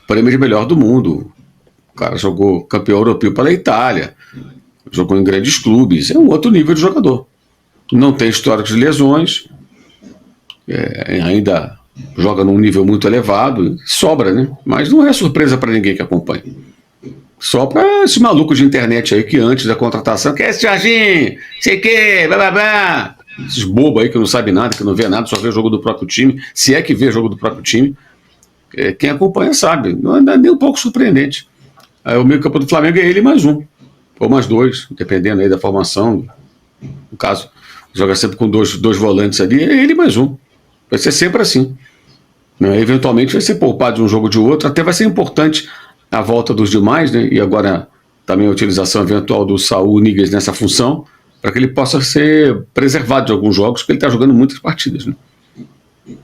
prêmio de melhor do mundo. O cara jogou campeão europeu pela Itália, jogou em grandes clubes, é um outro nível de jogador. Não tem histórico de lesões, ainda joga num nível muito elevado, sobra, né? Mas não é surpresa para ninguém que acompanha. Só para esses malucos de internet aí que antes da contratação, que é esse Jorginho, sei que, blá. Esses bobos aí que não sabem nada, que não vê nada, só vê o jogo do próprio time, se é que vê o jogo do próprio time. Quem acompanha sabe, não é nem um pouco surpreendente. Aí o meio campo do Flamengo é ele mais um, ou mais dois, dependendo aí da formação. No caso, joga sempre com dois volantes ali, é ele mais um. Vai ser sempre assim. Eventualmente vai ser poupado de um jogo ou de outro, até vai ser importante a volta dos demais, né? E agora também a utilização eventual do Saúl Ñíguez nessa função, para que ele possa ser preservado de alguns jogos, porque ele está jogando muitas partidas, né?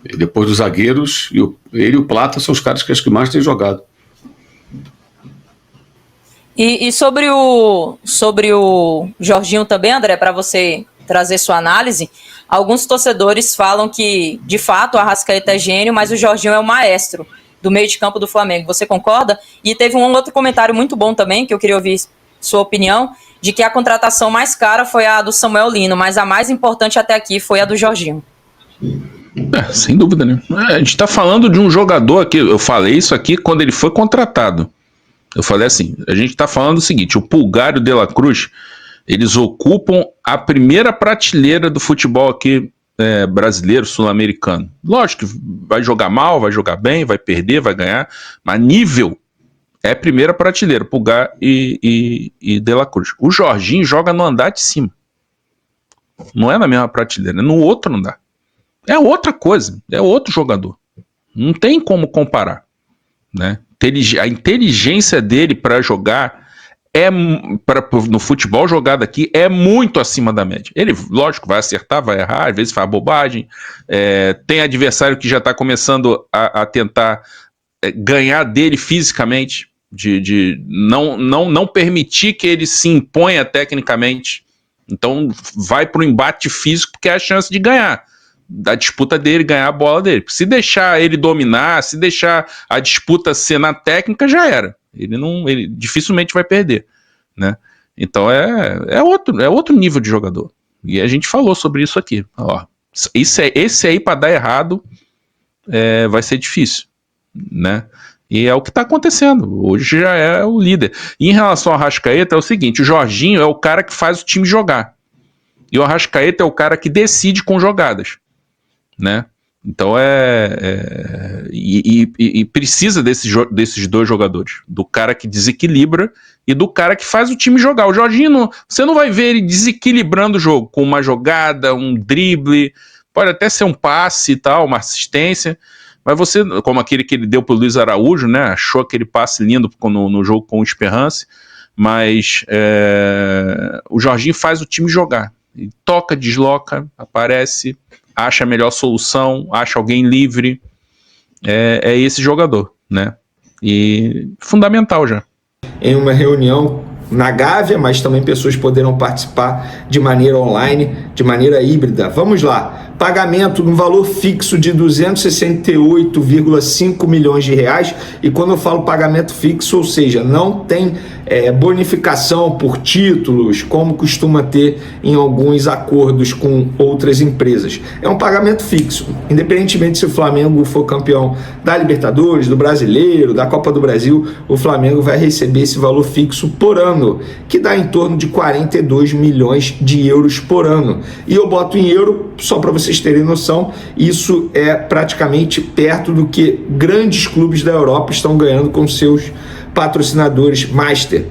E depois dos zagueiros, ele e o Plata são os caras que acho que mais têm jogado. E sobre o Jorginho também, André, para você trazer sua análise, alguns torcedores falam que, de fato, o Arrascaeta é gênio, mas o Jorginho é o maestro do meio de campo do Flamengo. Você concorda? E teve um outro comentário muito bom também, que eu queria ouvir sua opinião, de que a contratação mais cara foi a do Samuel Lino, mas a mais importante até aqui foi a do Jorginho. Sem dúvida, né? A gente está falando de um jogador aqui, eu falei isso aqui quando ele foi contratado. Eu falei assim, a gente está falando o seguinte, o Pulgar e o De La Cruz, eles ocupam a primeira prateleira do futebol aqui brasileiro, sul-americano. Lógico que vai jogar mal, vai jogar bem, vai perder, vai ganhar, mas nível é primeira prateleira, Pulgar e De La Cruz. O Jorginho joga no andar de cima. Não é na mesma prateleira, é no outro andar. É outra coisa, é outro jogador. Não tem como comparar, né? A inteligência dele para jogar no futebol jogado aqui é muito acima da média. Ele, lógico, vai acertar, vai errar, às vezes faz bobagem. Tem adversário que já está começando a tentar ganhar dele fisicamente, de não permitir que ele se imponha tecnicamente. Então vai para o embate físico porque é a chance de ganhar. Da disputa dele, ganhar a bola dele. Se deixar ele dominar, se deixar a disputa ser na técnica, já era. Ele dificilmente vai perder, né? Então é outro nível de jogador. E a gente falou sobre isso aqui. Ó, esse aí para dar errado vai ser difícil, né? E é o que está acontecendo. Hoje já é o líder. E em relação ao Arrascaeta é o seguinte, o Jorginho é o cara que faz o time jogar. E o Arrascaeta é o cara que decide com jogadas, né? Então precisa desses dois jogadores, do cara que desequilibra e do cara que faz o time jogar. O Jorginho, você não vai ver ele desequilibrando o jogo com uma jogada, um drible, pode até ser um passe e tal, uma assistência, mas você, como aquele que ele deu pro Luiz Araújo, né? Achou aquele passe lindo no jogo com o Esperance, mas o Jorginho faz o time jogar. Ele toca, desloca, aparece, acha a melhor solução, acha alguém livre. É esse jogador, né? E fundamental já. Em uma reunião na Gávea, mas também pessoas poderão participar de maneira online, de maneira híbrida. Vamos lá. Pagamento no valor fixo de 268,5 milhões de reais. E quando eu falo pagamento fixo, ou seja, não tem bonificação por títulos, como costuma ter em alguns acordos com outras empresas. É um pagamento fixo, independentemente se o Flamengo for campeão da Libertadores, do Brasileiro, da Copa do Brasil, o Flamengo vai receber esse valor fixo por ano, que dá em torno de 42 milhões de euros por ano. E eu boto em euro, só para vocês terem noção, isso é praticamente perto do que grandes clubes da Europa estão ganhando com seus patrocinadores master.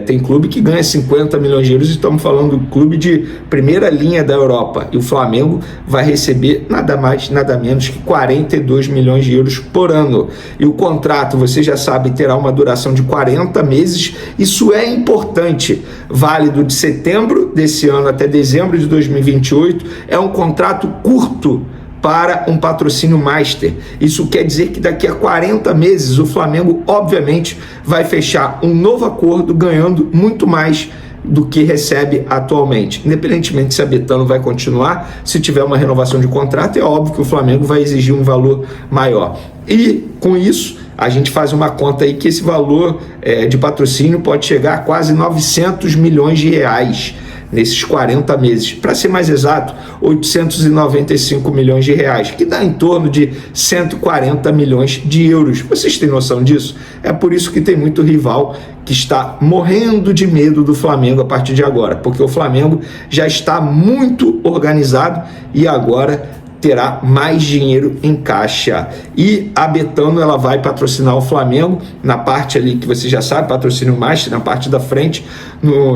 Tem clube que ganha 50 milhões de euros e estamos falando do clube de primeira linha da Europa. E o Flamengo vai receber nada mais, nada menos que 42 milhões de euros por ano. E o contrato, você já sabe, terá uma duração de 40 meses. Isso é importante. Válido de setembro desse ano até dezembro de 2028. É um contrato curto para um patrocínio master. Isso quer dizer que daqui a 40 meses o Flamengo, obviamente, vai fechar um novo acordo ganhando muito mais do que recebe atualmente. Independentemente se a Betano vai continuar, se tiver uma renovação de contrato, é óbvio que o Flamengo vai exigir um valor maior. E com isso, a gente faz uma conta aí que esse valor de patrocínio pode chegar a quase 900 milhões de reais nesses 40 meses. Para ser mais exato, 895 milhões de reais, que dá em torno de 140 milhões de euros. Vocês têm noção disso? É por isso que tem muito rival que está morrendo de medo do Flamengo a partir de agora, porque o Flamengo já está muito organizado e agora terá mais dinheiro em caixa. E a Betano, ela vai patrocinar o Flamengo na parte ali que você já sabe, patrocínio master, na parte da frente,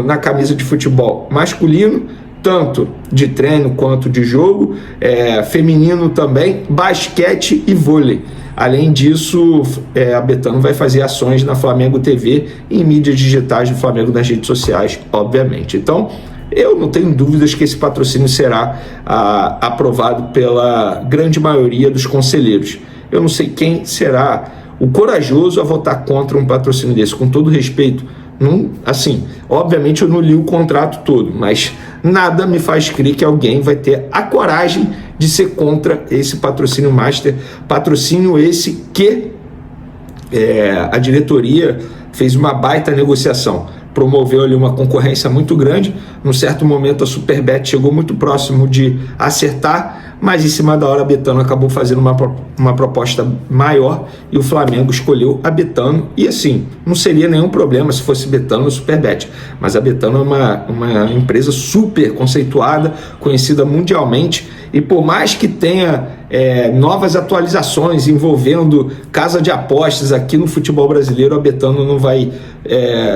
na camisa de futebol masculino, tanto de treino quanto de jogo, feminino também, basquete e vôlei. Além disso, a Betano vai fazer ações na Flamengo TV e em mídias digitais do Flamengo nas redes sociais, obviamente. Então, eu não tenho dúvidas que esse patrocínio será aprovado pela grande maioria dos conselheiros. Eu não sei quem será o corajoso a votar contra um patrocínio desse, com todo respeito. Não, assim, obviamente eu não li o contrato todo, mas nada me faz crer que alguém vai ter a coragem de ser contra esse patrocínio master, patrocínio esse que a diretoria fez uma baita negociação, promoveu ali uma concorrência muito grande. Num certo momento a Superbet chegou muito próximo de acertar, mas em cima da hora a Betano acabou fazendo uma proposta maior e o Flamengo escolheu a Betano. E assim, não seria nenhum problema se fosse Betano ou Superbet, mas a Betano é uma empresa super conceituada, conhecida mundialmente, e por mais que tenha novas atualizações envolvendo casa de apostas aqui no futebol brasileiro, a Betano não vai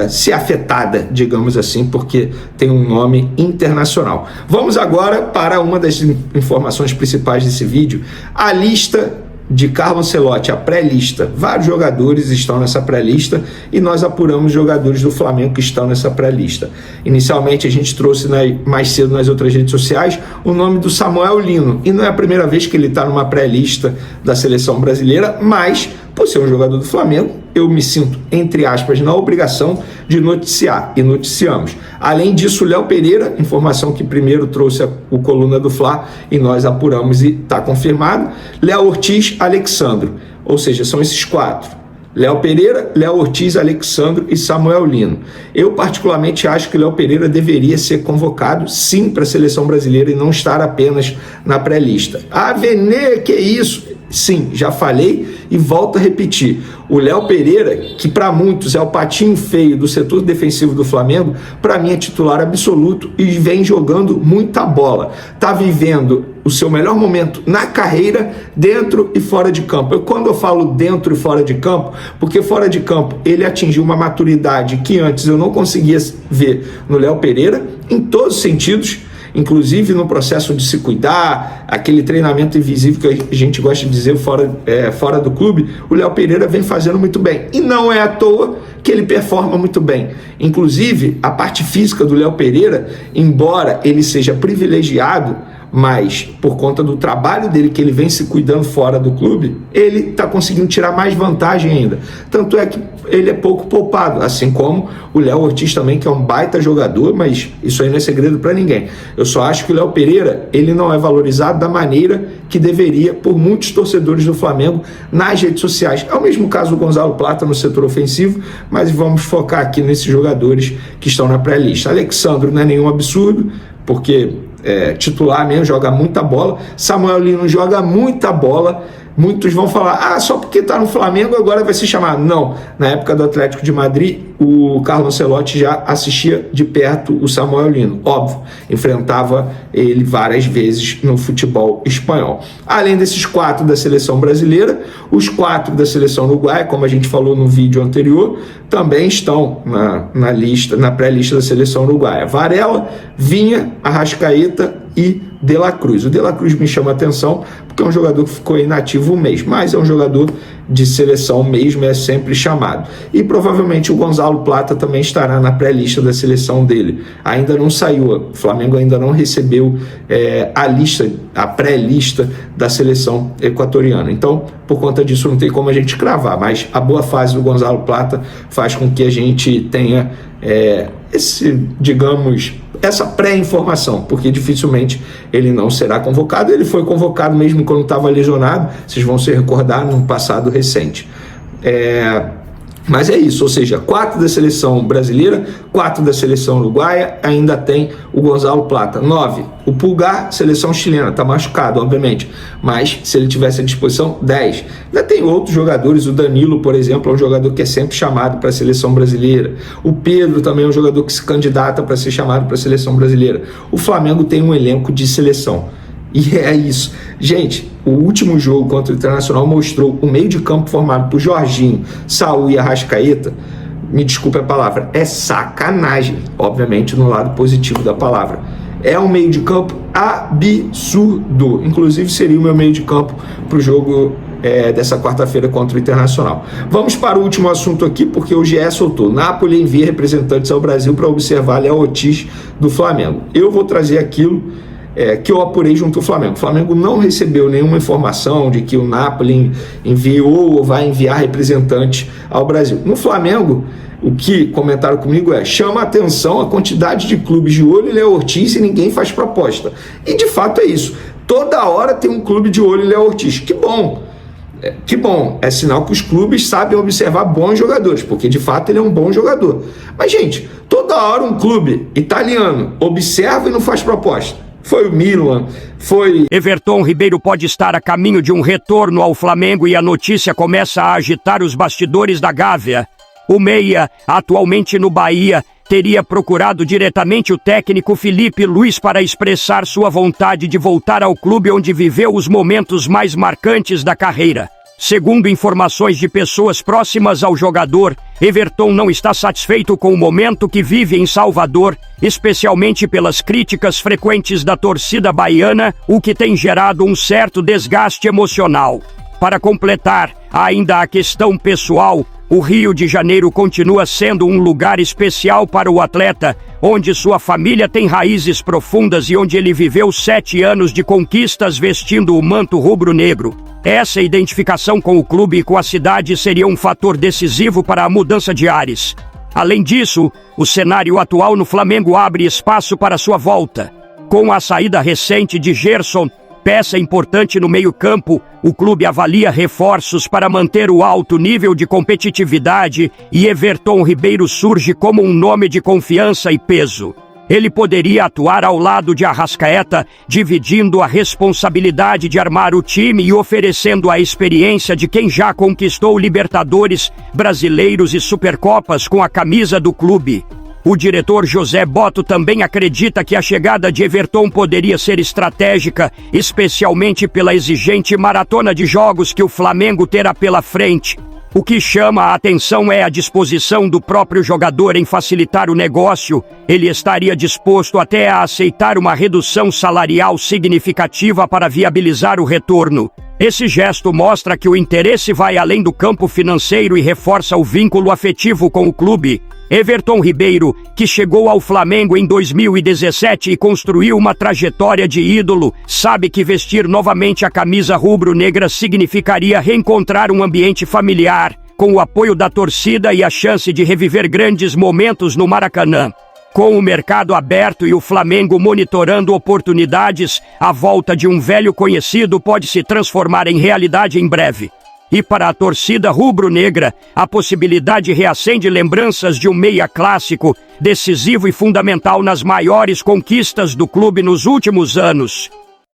ser afetada, digamos assim, porque tem um nome internacional. Vamos agora para uma das informações principais desse vídeo, a lista de Carlo Ancelotti, a pré-lista. Vários jogadores estão nessa pré-lista e nós apuramos jogadores do Flamengo que estão nessa pré-lista. Inicialmente a gente trouxe mais cedo nas outras redes sociais o nome do Samuel Lino, e não é a primeira vez que ele está numa pré-lista da seleção brasileira, mas por ser um jogador do Flamengo, eu me sinto, entre aspas, na obrigação de noticiar, e noticiamos. Além disso, o Léo Pereira, informação que primeiro trouxe o Coluna do Fla, e nós apuramos e está confirmado. Léo Ortiz, Alexandro, ou seja, são esses quatro: Léo Pereira, Léo Ortiz, Alexandro e Samuel Lino. Eu particularmente acho que Léo Pereira deveria ser convocado sim para a seleção brasileira e não estar apenas na pré-lista. Ah, Vene, que isso? Sim, já falei e volto a repetir. O Léo Pereira, que para muitos é o patinho feio do setor defensivo do Flamengo, para mim é titular absoluto e vem jogando muita bola. Está vivendo o seu melhor momento na carreira, dentro e fora de campo. Quando eu falo dentro e fora de campo, porque fora de campo ele atingiu uma maturidade que antes eu não conseguia ver no Léo Pereira, em todos os sentidos, inclusive no processo de se cuidar, aquele treinamento invisível que a gente gosta de dizer fora do clube, o Léo Pereira vem fazendo muito bem. E não é à toa que ele performa muito bem. Inclusive, a parte física do Léo Pereira, embora ele seja privilegiado, mas por conta do trabalho dele, que ele vem se cuidando fora do clube, ele está conseguindo tirar mais vantagem ainda. Tanto é que ele é pouco poupado, assim como o Léo Ortiz também, que é um baita jogador, mas isso aí não é segredo para ninguém. Eu só acho que o Léo Pereira, ele não é valorizado da maneira que deveria por muitos torcedores do Flamengo nas redes sociais. É o mesmo caso do Gonzalo Plata no setor ofensivo, mas vamos focar aqui nesses jogadores que estão na pré-lista. Alexandro não é nenhum absurdo, porque titular mesmo, joga muita bola. Samuel Lino joga muita bola. Muitos vão falar, só porque está no Flamengo agora vai se chamar. Não, na época do Atlético de Madrid, o Carlo Ancelotti já assistia de perto o Samuel Lino. Óbvio, enfrentava ele várias vezes no futebol espanhol. Além desses quatro da seleção brasileira, os quatro da seleção uruguaia, como a gente falou no vídeo anterior, também estão na pré-lista da seleção uruguaia. Varela, Vinha, Arrascaeta e De La Cruz. O De La Cruz me chama a atenção porque é um jogador que ficou inativo um mês, mas é um jogador de seleção mesmo, é sempre chamado. E provavelmente o Gonzalo Plata também estará na pré-lista da seleção dele. Ainda não saiu, o Flamengo ainda não recebeu a pré-lista da seleção equatoriana. Então, por conta disso, não tem como a gente cravar, mas a boa fase do Gonzalo Plata faz com que a gente tenha essa pré-informação, porque dificilmente ele não será convocado. Ele foi convocado mesmo quando estava lesionado, vocês vão se recordar, no passado recente. Mas é isso, ou seja, 4 da seleção brasileira, 4 da seleção uruguaia, ainda tem o Gonzalo Plata. 9, o Pulgar, seleção chilena, está machucado, obviamente, mas se ele tivesse à disposição, 10. Ainda tem outros jogadores, o Danilo, por exemplo, é um jogador que é sempre chamado para a seleção brasileira. O Pedro também é um jogador que se candidata para ser chamado para a seleção brasileira. O Flamengo tem um elenco de seleção. E é isso. Gente, o último jogo contra o Internacional mostrou o meio de campo formado por Jorginho, Saúl e Arrascaeta. Me desculpe a palavra, é sacanagem. Obviamente no lado positivo da palavra. É um meio de campo absurdo. Inclusive seria o meu meio de campo para o jogo dessa quarta-feira contra o Internacional. Vamos para o último assunto aqui, porque o GE soltou. Napoli envia representantes ao Brasil para observar Léo Ortiz do Flamengo. Eu vou trazer aquilo que eu apurei junto ao Flamengo. O Flamengo não recebeu nenhuma informação de que o Napoli enviou ou vai enviar representantes ao Brasil. No Flamengo, o que comentaram comigo chama a atenção a quantidade de clubes de olho em Léo Ortiz e ninguém faz proposta. E de fato é isso. Toda hora tem um clube de olho em Léo Ortiz. Que bom! Que bom, é sinal que os clubes sabem observar bons jogadores, porque de fato ele é um bom jogador. Mas, gente, toda hora um clube italiano observa e não faz proposta. Foi o Milan, foi... Everton Ribeiro pode estar a caminho de um retorno ao Flamengo e a notícia começa a agitar os bastidores da Gávea. O meia, atualmente no Bahia, teria procurado diretamente o técnico Felipe Luiz para expressar sua vontade de voltar ao clube onde viveu os momentos mais marcantes da carreira. Segundo informações de pessoas próximas ao jogador, Everton não está satisfeito com o momento que vive em Salvador, especialmente pelas críticas frequentes da torcida baiana, o que tem gerado um certo desgaste emocional. Para completar, há ainda a questão pessoal. O Rio de Janeiro continua sendo um lugar especial para o atleta, onde sua família tem raízes profundas e onde ele viveu 7 anos de conquistas vestindo o manto rubro-negro. Essa identificação com o clube e com a cidade seria um fator decisivo para a mudança de ares. Além disso, o cenário atual no Flamengo abre espaço para sua volta. Com a saída recente de Gerson, peça importante no meio-campo, o clube avalia reforços para manter o alto nível de competitividade e Everton Ribeiro surge como um nome de confiança e peso. Ele poderia atuar ao lado de Arrascaeta, dividindo a responsabilidade de armar o time e oferecendo a experiência de quem já conquistou Libertadores, Brasileiros e Supercopas com a camisa do clube. O diretor José Botto também acredita que a chegada de Everton poderia ser estratégica, especialmente pela exigente maratona de jogos que o Flamengo terá pela frente. O que chama a atenção é a disposição do próprio jogador em facilitar o negócio. Ele estaria disposto até a aceitar uma redução salarial significativa para viabilizar o retorno. Esse gesto mostra que o interesse vai além do campo financeiro e reforça o vínculo afetivo com o clube. Everton Ribeiro, que chegou ao Flamengo em 2017 e construiu uma trajetória de ídolo, sabe que vestir novamente a camisa rubro-negra significaria reencontrar um ambiente familiar, com o apoio da torcida e a chance de reviver grandes momentos no Maracanã. Com o mercado aberto e o Flamengo monitorando oportunidades, a volta de um velho conhecido pode se transformar em realidade em breve. E para a torcida rubro-negra, a possibilidade reacende lembranças de um meia clássico, decisivo e fundamental nas maiores conquistas do clube nos últimos anos.